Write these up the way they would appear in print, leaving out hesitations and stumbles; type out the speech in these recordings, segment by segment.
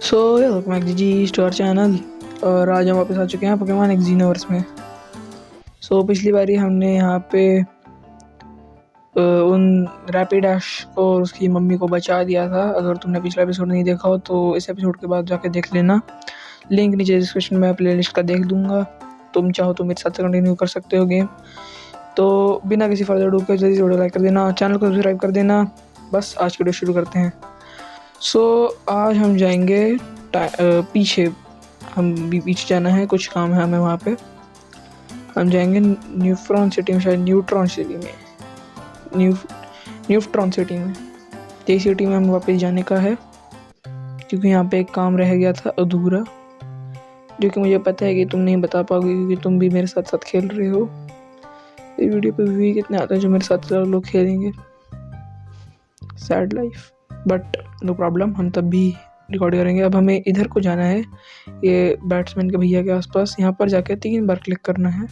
So welcome ji to our channel. और आज हम वापस आ चुके हैं पोकेमॉन एक्जीनोवर्स में। पिछली बारी हमने यहाँ पे उन रैपिडैश को और उसकी मम्मी को बचा दिया था। अगर तुमने पिछला एपिसोड नहीं देखा हो तो इस एपिसोड के बाद जाके देख लेना। लिंक नीचे डिस्क्रिप्शन में प्लेलिस्ट का देख दूँगा। तुम चाहो तो मेरे साथ कंटिन्यू कर सकते हो गेम। तो बिना किसी फर्दर डू के जल्दी वीडियो लाइक कर देना, चैनल को सब्सक्राइब कर देना। बस आज की वीडियो शुरू करते हैं। आज हम जाएंगे पीछे, हम भी पीछे जाना है, कुछ काम है हमें वहाँ पे। हम जाएंगे न्यूट्रॉन सिटी में, शायद न्यूट्रॉन सिटी में, न्यूट्रॉन सिटी में, यही सिटी में हमें वापस जाने का है क्योंकि यहाँ पे एक काम रह गया था अधूरा, जो कि मुझे पता है कि तुम नहीं बता पाओगे क्योंकि तुम भी मेरे साथ साथ खेल रहे हो। इस वीडियो पे भी कितने आते हैं जो मेरे साथ लोग खेलेंगे। Sad life, but no problem, हम तब भी रिकॉर्ड करेंगे। अब हमें इधर को जाना है, ये बैट्समैन के भैया के आसपास। यहाँ पर जाके 3 बार क्लिक करना है।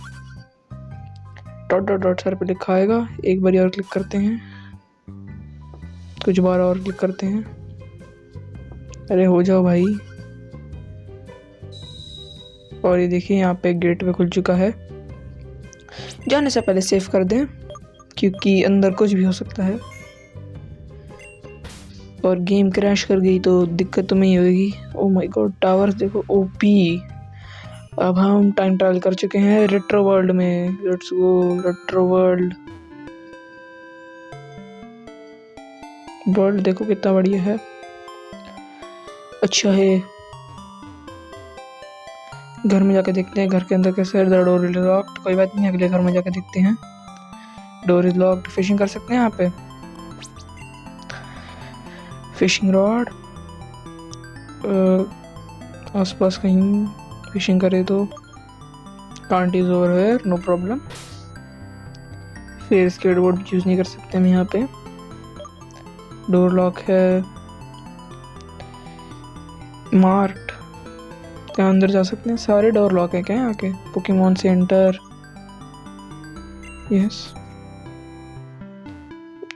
डॉट डॉट डॉट सर पे लिखा आएगा। एक बार और क्लिक करते हैं, कुछ बार और क्लिक करते हैं। अरे हो जाओ भाई। और ये देखिए यहाँ पे गेट पे खुल चुका है। जाने से पहले सेव कर दें क्योंकि अंदर कुछ भी हो सकता है और गेम क्रैश कर गई तो दिक्कत तो नहीं होगी। ओह माय गॉड, टावर्स देखो ओपी। अब हम टाइम ट्रैवल कर चुके हैं रेट्रो वर्ल्ड में। Let's go retro world. World देखो कितना बढ़िया है, अच्छा है। घर में जाके देखते हैं घर के अंदर कैसे है। The door is locked. कोई बात नहीं, अगले घर में जाके देखते हैं। Door is locked. फिशिंग कर सकते हैं यहाँ पे, फिशिंग रॉड। आसपास कहीं फिशिंग करे तो कांट इज ओवर है, नो प्रॉब्लम। फिर स्केटबोर्ड भी यूज़ नहीं कर सकते हम यहाँ पे। डोर लॉक है। मार्ट, क्या अंदर जा सकते हैं? सारे डोर लॉक है क्या यहाँ के? Pokemon centre, yes.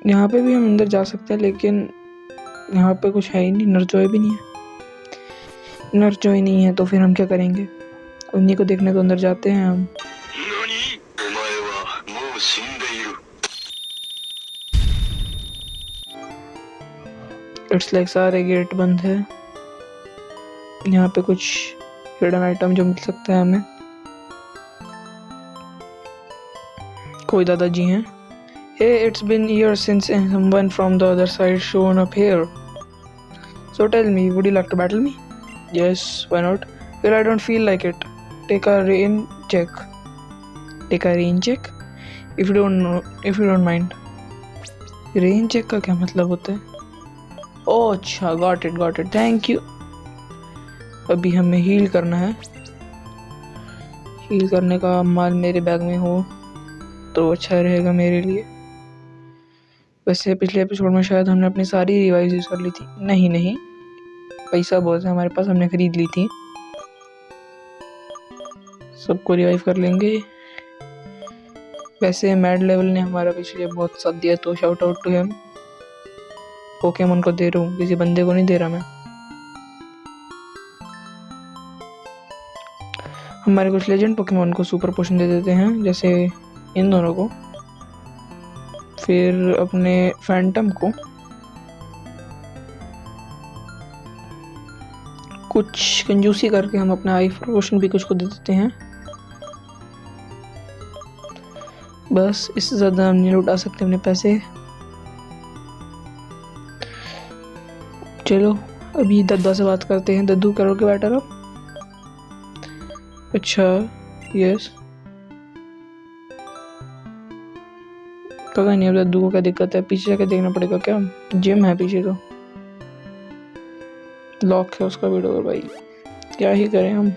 यहाँ पे भी हम अंदर जा सकते हैं लेकिन यहाँ पे कुछ है ही नहीं। नरजोय भी नहीं है। नरजोय नहीं है तो फिर हम क्या करेंगे? उन्हीं को देखने तो अंदर जाते हैं हम। इट्स लाइक सारे गेट बंद है। यहाँ पे कुछ हिडन आइटम जो मिल सकता है हमें। कोई दादाजी हैं। Hey, it's been years since someone from the other side shown up here. So tell me, would you like to battle me? Yes, why not? Well, I don't feel like it. Take a rain check. Take a rain check? If you don't mind. Rain check का क्या मतलब होता है? ओह अच्छा, got it. Thank you. अभी हमें heal करना है। हील करने का माल मेरे बैग में हो तो अच्छा रहेगा मेरे लिए। वैसे पिछले एपिसोड में शायद हमने अपनी सारी रिवाइव यूज़ कर ली थी। नहीं, पैसा बहुत है हमारे पास, हमने खरीद ली थी। सबको रिवाइव कर लेंगे। वैसे मैड लेवल ने हमारा पिछले बहुत साथ दिया तो shout out to him. Pokemon को दे रहा हूँ, किसी बंदे को नहीं दे रहा मैं। हमारे कुछ लेजेंड पोकेमॉन को सुपर पोशन दे देते हैं, जैसे इन दोनों को। फिर अपने फैंटम को कुछ कंजूसी करके हम अपना आई पोशन भी कुछ को दे देते हैं। बस इससे ज़्यादा हम नहीं लुटा सकते अपने पैसे। चलो अभी दद्दा से बात करते हैं। दद्दू करोगे बैटर अब? अच्छा, यस। पता नहीं अब दद्दू को क्या दिक्कत है। पीछे जाके देखना पड़ेगा क्या? जिम है पीछे तो लॉक है उसका भी डोर। भाई क्या ही करें हम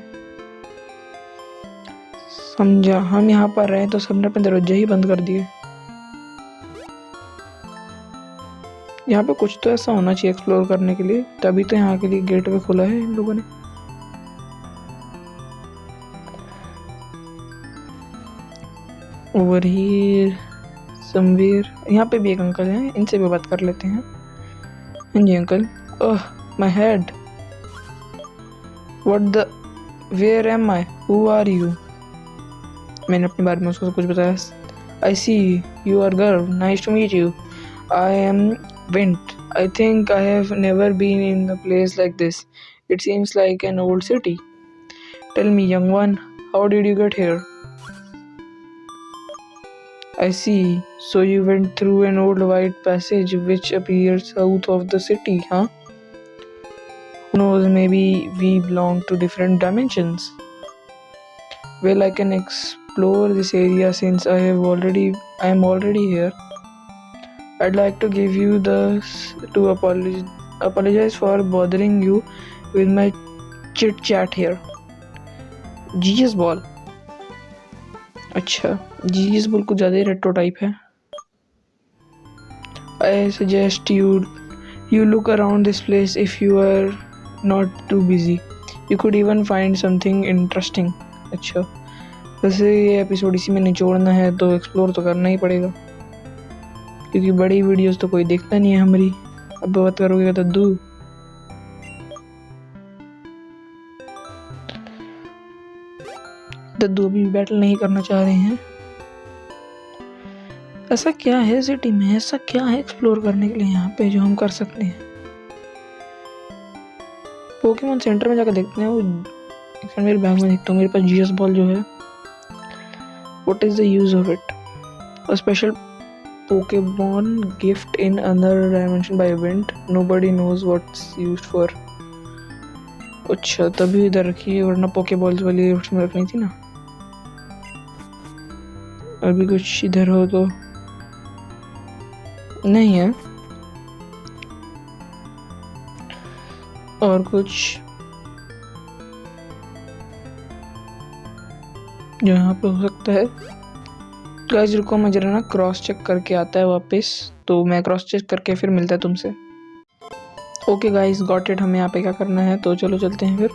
यहाँ पर रहे तो सबने अपने दरवाजे ही बंद कर दिए। यहाँ पे कुछ तो ऐसा होना चाहिए एक्सप्लोर करने के लिए, तभी तो यहाँ के लिए गेट वे खोला है इन लोगों ने। ओवर ही समवेयर, यहाँ पे भी एक अंकल हैं, इनसे भी बात कर लेते हैं। हाँ जी uncle. Oh my head. What the? Where am I? Who are you? मैंने अपने बारे में उसको कुछ बताया. I see you are girl. Nice to meet you. I am Vint. I think I have never been in a place like this. It seems like an old city. Tell me, young one, how did you get here? I see. So you went through an old white passage which appears south of the city, huh? Who knows, maybe we belong to different dimensions. Well, I can explore this area since I am already here. I'd like to give you apologize for bothering you with my chit chat here. GS ball. अच्छा, GS ball कुछ ज़्यादा ही retro type है. I suggest you look around this place if you are not too busy. You could even find something interesting. अच्छा, वैसे ये episode इसी में निचोड़ना है तो एक्सप्लोर तो करना ही पड़ेगा, क्योंकि बड़ी वीडियोस तो कोई देखता नहीं है हमारी. अब बात करोगे दद्दू. दद्दू अभी बैटल नहीं करना चाह रहे हैं. ऐसा क्या है सिटी में, ऐसा क्या है एक्सप्लोर करने के लिए यहाँ पे जो हम कर सकते हैं? पोकेमॉन सेंटर में जाकर देखते हैं. वो मेरे बैग में देखता हूँ, मेरे पास GS बॉल जो है. What is the use of it? A special Pokemon gift in another dimension by event. Nobody knows what's used for. अच्छा, तभी इधर रखी है, वरना पोकेबॉल्स वाली उसमें रखनी थी ना. अभी कुछ इधर हो तो नहीं है. और कुछ जो यहाँ पे हो सकता है. गाइस रुको, मैं जरा ना क्रॉस चेक करके आता है वापस. तो मैं क्रॉस चेक करके फिर मिलता है तुमसे. Okay guys, got it. हमें यहाँ पे क्या करना है, तो चलो चलते हैं फिर.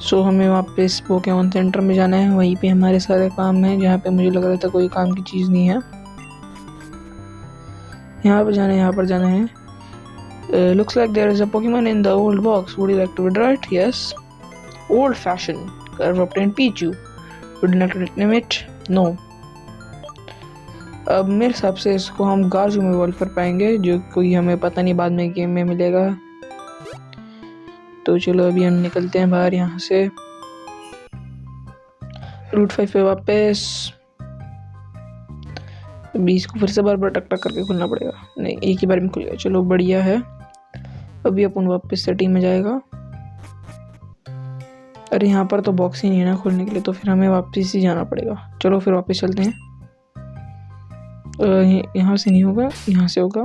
सो हमें वापस पोकेमॉन सेंटर में जाना है. वहीं पे हमारे सारे काम हैं. जहाँ पे मुझे लग रहा था कोई काम की चीज़ नहीं है. यहाँ पर जाना है. Looks like there is a Pokemon in the old box. Would you like to withdraw it? Yes. Old fashioned. Curve obtained Pichu. Would you like to redeem it? No. अब मेरे हिसाब से इसको हम गार्जू में इवॉल्व कर पाएंगे, जो कोई हमें पता नहीं बाद में गेम में मिलेगा. तो चलो अभी हम निकलते हैं बाहर यहाँ से. रूट 5 पे वापस. अभी इसको फिर से बार बार टक टक करके खुलना पड़ेगा. नहीं, एक ही बार में खुल गया. चलो बढ़िया है. अभी अपन वापस से टीम में जाएगा. अरे यहाँ पर तो बॉक्स ही नहीं है ना खोलने के लिए, तो फिर हमें वापस ही जाना पड़ेगा. चलो फिर वापस चलते हैं. यहाँ से नहीं होगा, यहाँ से होगा.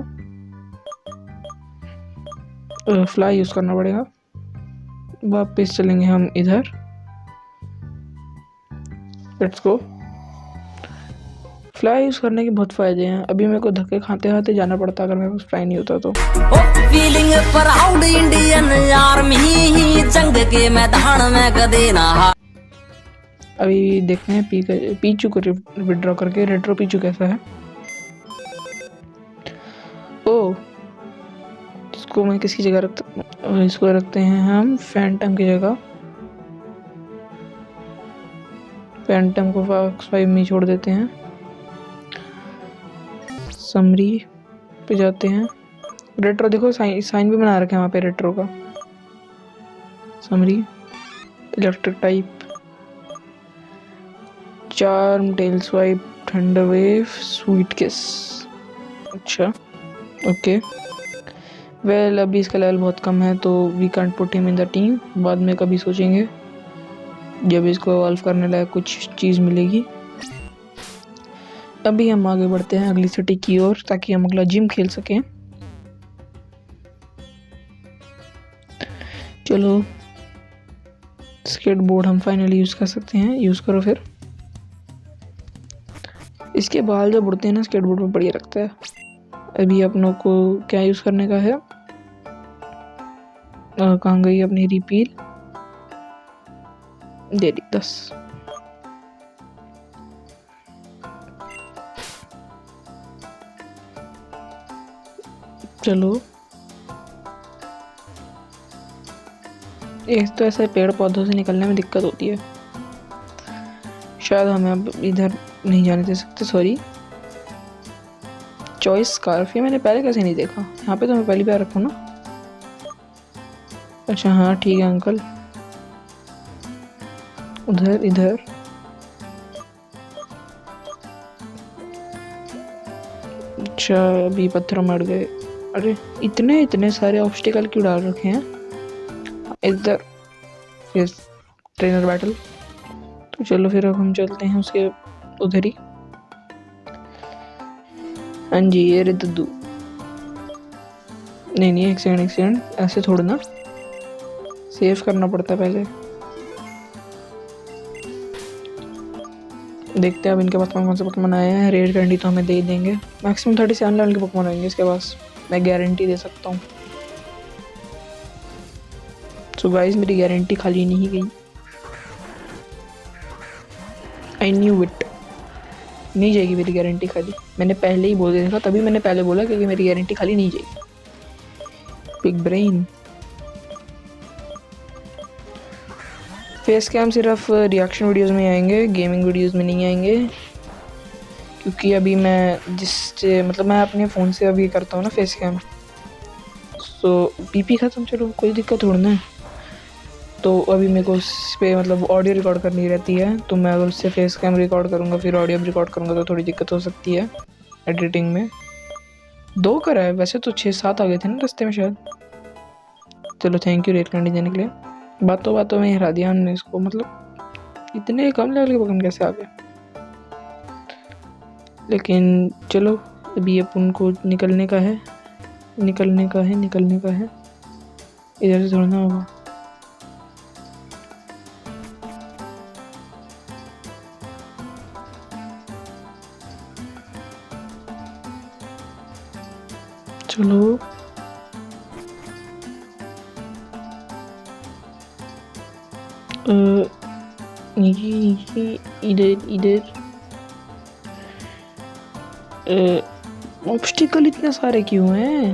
फ्लाई यूज़ करना पड़ेगा. वापस चलेंगे हम इधर. Let's go. फ्लाई यूज करने के बहुत फायदे हैं. अभी मेरे को धक्के खाते खाते जाना पड़ता अगर मेरे पास फ्लाई नहीं होता तो. फीलिंग प्राउड इंडियन आर्मी, जंग के मैदान में कदे ना. अभी देखते हैं पीचू को विड्रॉ करके. रेट्रो पीचू कैसा है? ओ, इसको मैं किसकी जगह इसको रखते हैं हम फैंटम की जगह. फैंटम को फॉक्स 5 में छोड़ देते हैं. समरी पे जाते हैं. रेट्रो देखो, साइन भी बना रखे हैं वहाँ पे रेट्रो का. Summary electric type. Charm, tail swipe, thunder wave, sweet kiss. अच्छा ओके. वेल अभी इसका लेवल बहुत कम है तो we can't put him in the team. बाद में कभी सोचेंगे जब इसको इवॉल्व करने लायक कुछ चीज़ मिलेगी. अभी हम आगे बढ़ते हैं अगली सिटी की ओर, ताकि हम अगला जिम खेल सकें. चलो स्केटबोर्ड हम फाइनली यूज़ कर सकते हैं. यूज़ करो फिर. इसके बाल जब उड़ते हैं ना स्केटबोर्ड में बढ़िया लगता है. अभी अपनों को क्या यूज़ करने का है? कहाँ गई अपनी रिपील? दे दी 10. चलो एक तो ऐसे पेड़ पौधों से निकलने में दिक्कत होती है। शायद हमें अब इधर नहीं जाने दे सकते, सॉरी। चॉइस स्कार्फ, ये मैंने पहले कैसे नहीं देखा? यहाँ पे तो मैं पहली बार रखूँ ना। अच्छा हाँ ठीक है अंकल, उधर इधर। अच्छा अभी पत्थर मर गए। अरे इतने इतने सारे ऑब्स्टिकल क्यों डाल रखे हैं इधर? फिर ट्रेनर बैटल, तो चलो फिर अब हम चलते हैं उसके उधर ही। हाँ जी ये रे दुद्दू। नहीं एक सेकंड, ऐसे थोड़ा ना, सेव करना पड़ता है पहले। देखते हैं अब इनके पास कौन से पोकेमॉन आए हैं। रेड कैंडी तो हमें दे ही देंगे। मैक्सिमम 37 लेवल के पोकेमॉन आएंगे इसके पास, मैं गारंटी दे सकता हूँ। सो गाइस मेरी गारंटी खाली नहीं गई। आई न्यू इट, नहीं जाएगी मेरी गारंटी खाली। मैंने पहले ही बोल दिया था, तभी मैंने पहले बोला क्योंकि मेरी गारंटी खाली नहीं जाएगी। Big brain. फेस कैम सिर्फ रिएक्शन वीडियोस में आएंगे, गेमिंग वीडियोस में नहीं आएंगे, क्योंकि अभी मैं मतलब मैं अपने फ़ोन से अभी करता हूँ ना फेस कैम। सो पीपी खत्म, चलो कोई दिक्कत थोड़ी ना है। तो अभी मेरे को उस पर मतलब ऑडियो रिकॉर्ड करनी रहती है, तो मैं अगर उससे फेस कैम रिकॉर्ड करूँगा फिर ऑडियो भी रिकॉर्ड करूँगा तो थोड़ी दिक्कत हो सकती है एडिटिंग में। 2 करा है वैसे तो, 6-7 आ गए थे ना रास्ते में शायद। चलो थैंक यू रेड कैंडी देने के लिए। बातों में हरा दिया हमने इसको, मतलब इतने कम लेवल के पोकेमॉन कैसे आ गए। लेकिन चलो अभी अपन को निकलने का है। इधर से थोड़ा होगा। चलो इधर ऑब्स्टिकल इतने सारे क्यों हैं?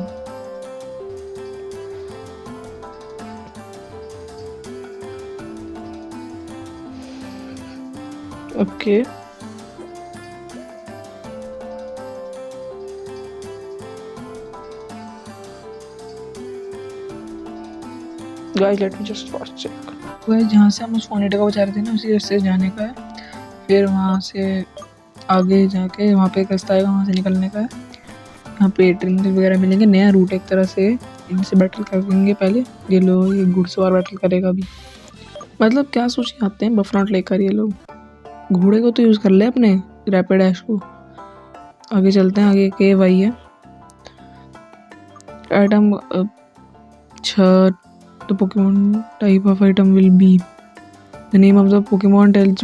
Okay guys let me just cross check. Guys जहाँ से हम उस फोनेटा को बचा रहे थे ना, उसी रास्ते से जाने का है। फिर वहाँ से आगे जाके वहाँ पे एक रास्ता आएगा, वहाँ से निकलने का है। यहाँ पे ट्रेनिंग वगैरह मिलेंगे, नया रूट एक तरह से। इनसे बैटल करेंगे पहले। ये लोग ये घुड़सवार बैटल करेगा अभी। मतलब क्या सोच के आते हैं बफनाट लेकर ये लोग। घोड़े को तो यूज़ कर ले अपने रैपिड डैश को। आगे चलते हैं, आगे केव आई है। आइटम अच्छा, the Pokemon type of item will be the name of the Pokemon tells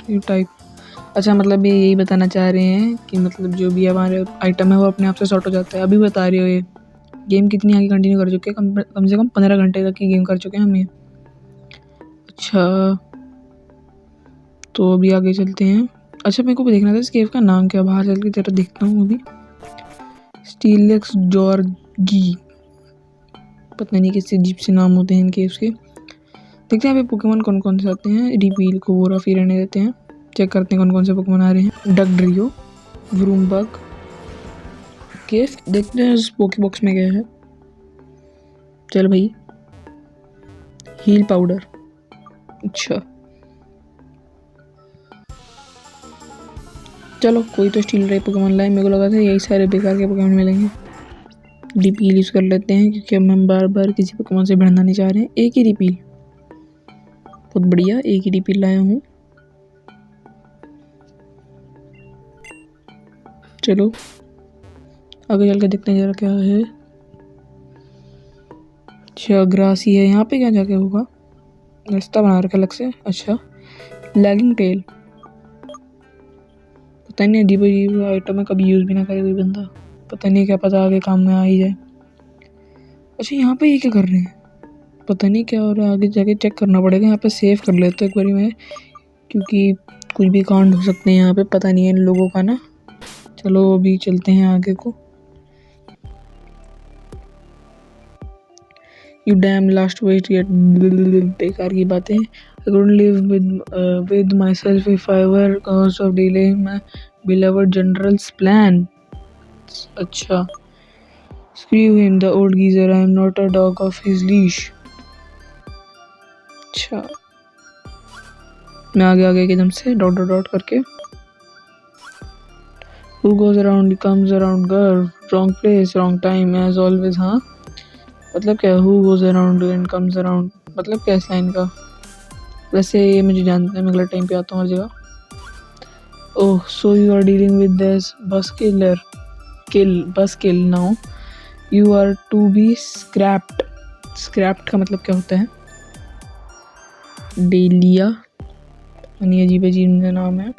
you type। अच्छा मतलब ये यही बताना चाह रहे हैं कि मतलब जो भी हमारे आइटम है वो अपने आप से सॉर्ट हो जाता है। अभी बता रही हो ये गेम कितनी आगे कंटिन्यू कर चुके हैं? कम से कम 15 घंटे तक की गेम कर चुके हैं हम ये। अच्छा तो अभी आगे चलते हैं। अच्छा मेरे को भी देखना था इस केव का नाम क्या, बाहर चल के तेरा देखता हूँ अभी। स्टीलेक्स जॉर्गी, पता नहीं किससे अजीब से नाम होते हैं इनके उसके। देखते हैं यहाँ पे पोकेमॉन कौन कौन से आते हैं। रिपील को वो रफी रहने देते हैं, चेक करते हैं कौन कौन से पोकेमॉन आ रहे हैं। डगड्रियो, व्रूमबग, केफ। देखते हैं उस पोके बॉक्स में क्या है। चल भाई, हील पाउडर। अच्छा चलो कोई तो स्टील टाइप पोकेमॉन लाए, मेरे को लगा था यही सारे बेकार के पोकेमॉन मिलेंगे। रिपील यूज़ कर लेते हैं क्योंकि हम बार बार किसी पोकेमॉन से भिड़ना नहीं चाह रहे हैं। एक ही रिपील, बहुत बढ़िया, एक ही रिपील लाया हूँ। चलो आगे चल के देखते हैं जरा क्या है। अच्छा ग्रासी है, यहाँ पे क्या जाके होगा? रास्ता बना रखा अलग से। अच्छा लैगिंग टेल, पता नहीं अजीब अजीब आइटम है, कभी यूज़ भी ना करे कोई बंदा, पता नहीं क्या पता आगे काम में आ ही जाए। अच्छा यहाँ पे ये क्या कर रहे हैं? पता नहीं क्या हो रहा है, आगे जाके चेक करना पड़ेगा। यहाँ पे सेव कर लेते एक बारी मैं, क्योंकि कुछ भी कांड हो सकते हैं यहाँ पे, पता नहीं है इन लोगों का ना। चलो अभी चलते हैं आगे को। You damn last wait gate, बेकार की बातें। I couldn't live with myself if I were cause of delaying my beloved general's plan. अच्छा, screw him, the old geezer. I am not a dog of his leash. अच्छा, मैं आगे आगे एकदम से डॉट डॉट डॉट करके। Who goes around comes around, girl. Wrong place, wrong time as always. हाँ, मतलब क्या? Who goes around and comes around, मतलब क्या इस लाइन का? वैसे ये मुझे जानते हैं, मैं गलत टाइम पे आता हूँ हर जगह। Oh, so you are dealing with this buskill now. You are to be scrapped. Scrapped का मतलब क्या होता है? डेलिया, यानी अजीब अजीब नाम है।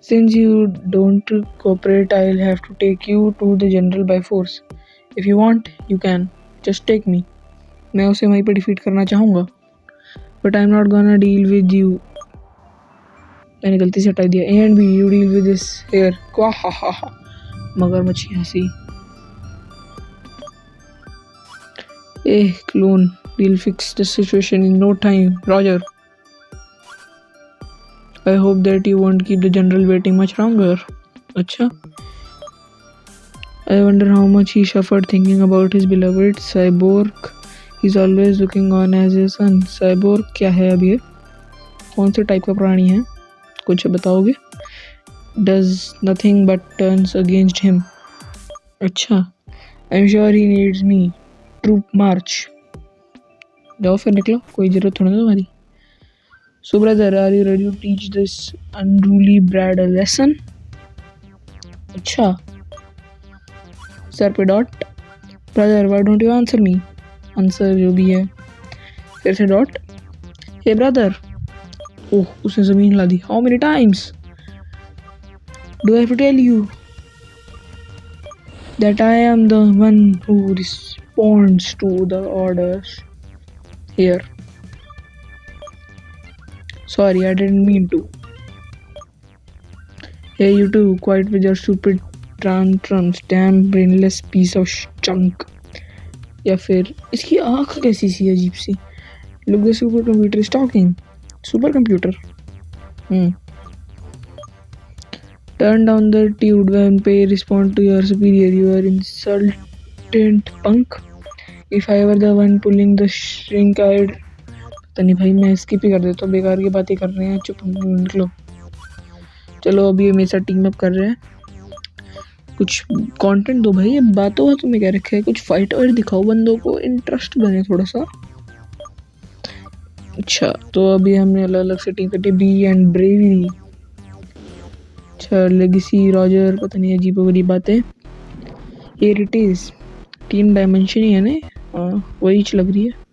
Since you don't cooperate, I'll have to take you to the general by force. If you want, you can. Just take me. मैं उसे वहीं पर डिफीट करना चाहूँगा, but I'm not gonna deal with you. मैंने गलती से हटा दिया। A and B, you deal with this here. क्वा हा हा हा, मगरमच्छी हंसी। Clone, we'll fix the situation in no time. Roger. I hope that you won't keep the general waiting much longer. अच्छा, I wonder how much he suffered thinking about his beloved cyborg. He's always looking on as a son. Cyborg क्या है अब ये? कौन से type का प्राणी है? कुछ बताओगे? Does nothing but turns against him. अच्छा, I'm sure he needs me. Troop march. जाओ फिर निकलो, कोई जरूरत थोड़ी ना तुम्हारी। So brother, are you ready to teach this unruly brat a lesson? अच्छा, सर पे dot. Brother, why don't you answer me? Answer जो भी है। फिर से डॉट। हे ब्रदर। ओह, उसने जमीन हिला दी। How many times do I have to tell you that I am the one who responds to the orders here? Sorry, I didn't mean to. Hey, you two, quiet with your stupid tantrums, damn brainless piece of junk. या फिर इसकी आँख कैसी सी अजीब सी। Look, the super computer is talking. Super computer. Turn down the tube when pay respond to your superior. You are insultant punk. If I were the one pulling the shrink, I'd... पता नहीं भाई, मैं skip ही कर देता हूँ, बेकार की बातें कर रहे हैं। चुप निकलो। चलो, अभी मेरे साथ टीम अप कर रहे हैं। कुछ कंटेंट दो भाई, ये बातों में क्या रखा है? कुछ फाइट और दिखाओ, बंदों को इंटरेस्ट बने थोड़ा सा। अच्छा, तो अभी हमने अलग अलग सेटिंग कटी। बी एंड ब्रेवी। अच्छा, लेगेसी, रॉजर, पता नहीं अजीब बातें। Here it is. 3 डायमेंशन ही है ना? हाँ, वही लग रही है।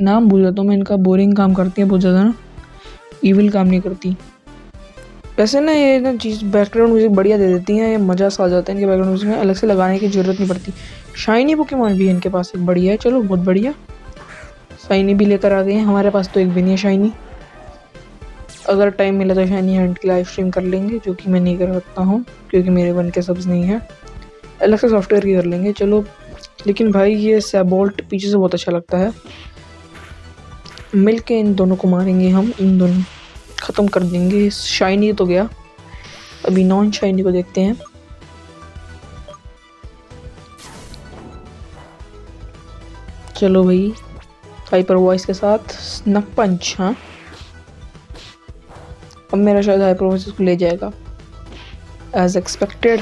नाम भूल जाता हूँ मैं इनका, बोरिंग काम करती है बहुत ज़्यादा ना, इविल काम नहीं करती। वैसे ना ये ना चीज़ बैकग्राउंड म्यूजिक बढ़िया दे देती हैं, ये मज़ा सा आ जाता है इनके बैकग्राउंड म्यूजिक में, अलग से लगाने की ज़रूरत नहीं पड़ती। शाइनी पोकेमॉन भी है इनके पास, एक बढ़िया है। चलो, बहुत बढ़िया, शाइनी भी लेकर आ गए हैं। हमारे पास तो एक भी नहीं है शाइनी। अगर टाइम मिला तो शाइनी हंट की लाइव स्ट्रीम कर लेंगे, जो कि मैं नहीं कर सकता हूँ क्योंकि मेरे वन के सब्स नहीं है। अलग से सॉफ्टवेयर की कर लेंगे। चलो, लेकिन भाई ये सैबोल्ट पीछे से बहुत अच्छा लगता है। मिल के इन दोनों को मारेंगे हम, इन दोनों ख़त्म कर देंगे। शाइनी तो गया, अभी नॉन शाइनी को देखते हैं। चलो भाई, हाइपर वॉइस के साथ स्नक पंच। हाँ, अब मेरा शायद हाइपर वॉइस को ले जाएगा एज एक्सपेक्टेड।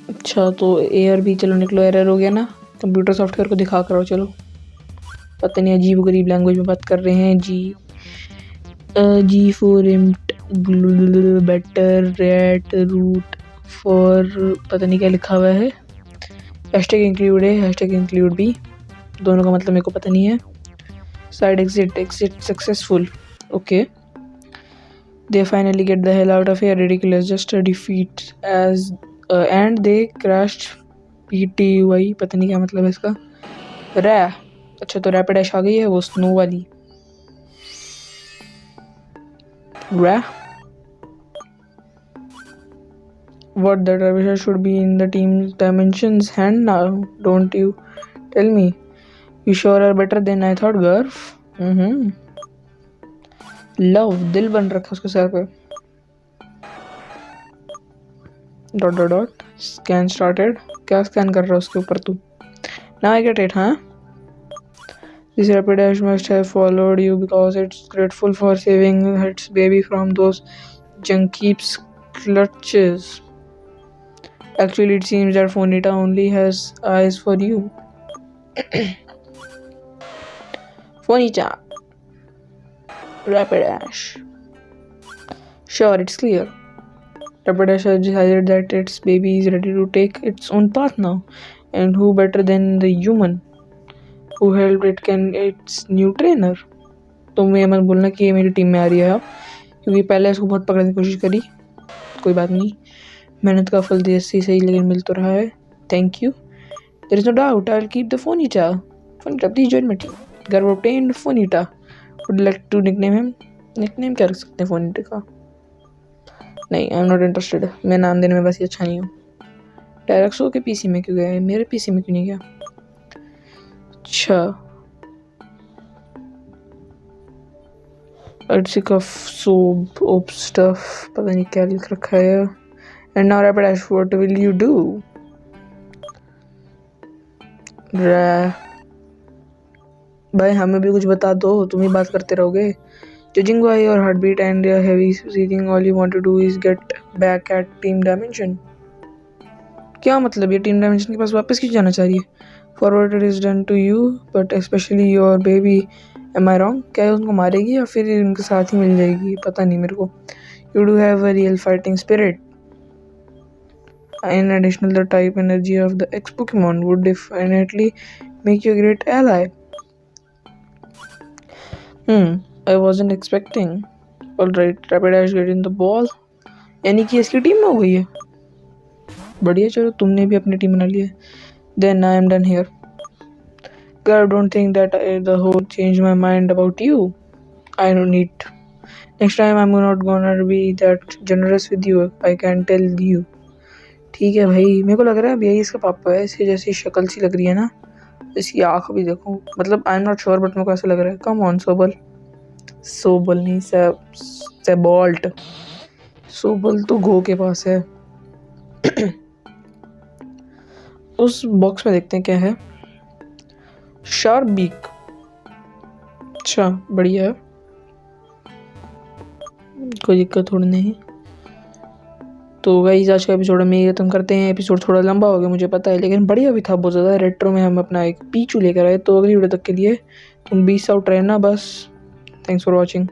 अच्छा, तो एयर भी, चलो निकलो, एरर हो गया ना। कंप्यूटर सॉफ्टवेयर को दिखा करो। चलो, पता नहीं अजीब गरीब लैंग्वेज में बात कर रहे हैं। जी फॉर इम्ट बेटर रेट रूट फॉर, पता नहीं क्या लिखा हुआ है। हैशटैग इंक्लूड है, हैशटैग इंक्लूड भी, दोनों का मतलब मेरे को पता नहीं है। Side exit successful. Okay, they finally get the hell out of here, ridiculous, just a defeat edge and they crashed PTY, पता नहीं क्या मतलब है इसका। रै, अच्छा, तो रैपिड ऐश आ गई है, वो स्नो वाली रै। What, the Dervishes should be in the team's dimensions hand now, don't you tell me. You sure are better than I thought, Garf. Love दिल बन रखा उसके सर पे. Dot dot dot scan started. क्या scan कर रहा है उसके ऊपर तू? Now I get it, huh? This Rapidash must have followed you because it's grateful for saving its baby from those junkies' clutches. Actually, it seems that Fonita only has eyes for you. Fonita. Rapidash. Sure, it's clear. Rapidash has decided that its baby is ready to take its own path now. And who better than the human who helped it can its new trainer. तुम ये मत बोलना कि ये मेरी team में आ रही है अब, क्योंकि पहले इसको बहुत पकड़ने की कोशिश करी. कोई बात नहीं, मेहनत का फल देसी सही लेकिन मिल तो रहा है. Thank you. There is no doubt I will keep the Ponyta. Ponyta please join my team. Garv obtained Ponyta. Would like to nickname him. Nickname क्या रख सकते हैं फोनीटा का? नहीं, आई एम नॉट इंटरेस्टेड. मैं नाम देने में बस ये अच्छा नहीं हूँ. डायरेक्ट शो के पीसी में क्यों गया? मेरे पीसी में क्यों नहीं गया? अच्छा, sick of soap stuff. पता नहीं क्या लिख रखा है. And now Rapidash, what will you do? भाई हमें भी कुछ बता दो, तुम ही बात करते रहोगे. Judging by your heartbeat and your heavy breathing, all you want to do is get back at Team Dimension. क्या मतलब ये टीम डायमेंशन के पास वापस क्यों जाना चाह रही है? Forward is done to you but specially your baby. Am I wrong? क्या उनको मारेगी या फिर उनके साथ ही मिल जाएगी? पता नहीं मेरे को. You do have a real fighting spirit. In additional the type energy of the X Pokemon would definitely make you a great ally. I wasn't expecting. Alright, Rapidash get in the ball. यानी कि इसकी team में हो गई है. बढ़िया, चलो तुमने भी अपनी टीम बना ली है. Then I am done here. Girl, don't think that the whole changed my mind about you. I don't need. Next time I'm not gonna be that generous with you. I can tell you. ठीक है भाई, मेरे को लग रहा है अब यही इसका पापा है. इसकी जैसी शक्ल सी लग रही है ना. इसकी आँख भी देखो. मतलब I am not sure but मेरे को ऐसा लग रहा है. Come on सोबल. सोबल नहीं, सेबॉल्ट. सोबल तो गो के पास है. उस बॉक्स में देखते हैं क्या है. Sharp beak. अच्छा, बढ़िया है, कोई दिक्कत थोड़ी नहीं. तो गाइस आज का एपिसोड में ये खत्म करते हैं. एपिसोड थोड़ा लंबा हो गया मुझे पता है, लेकिन बढ़िया भी था बहुत ज़्यादा. रेट्रो में हम अपना एक पीचू लेकर आए. तो अगली वीडियो तक के लिए तुम 20 आउट रहना बस. Thanks for watching.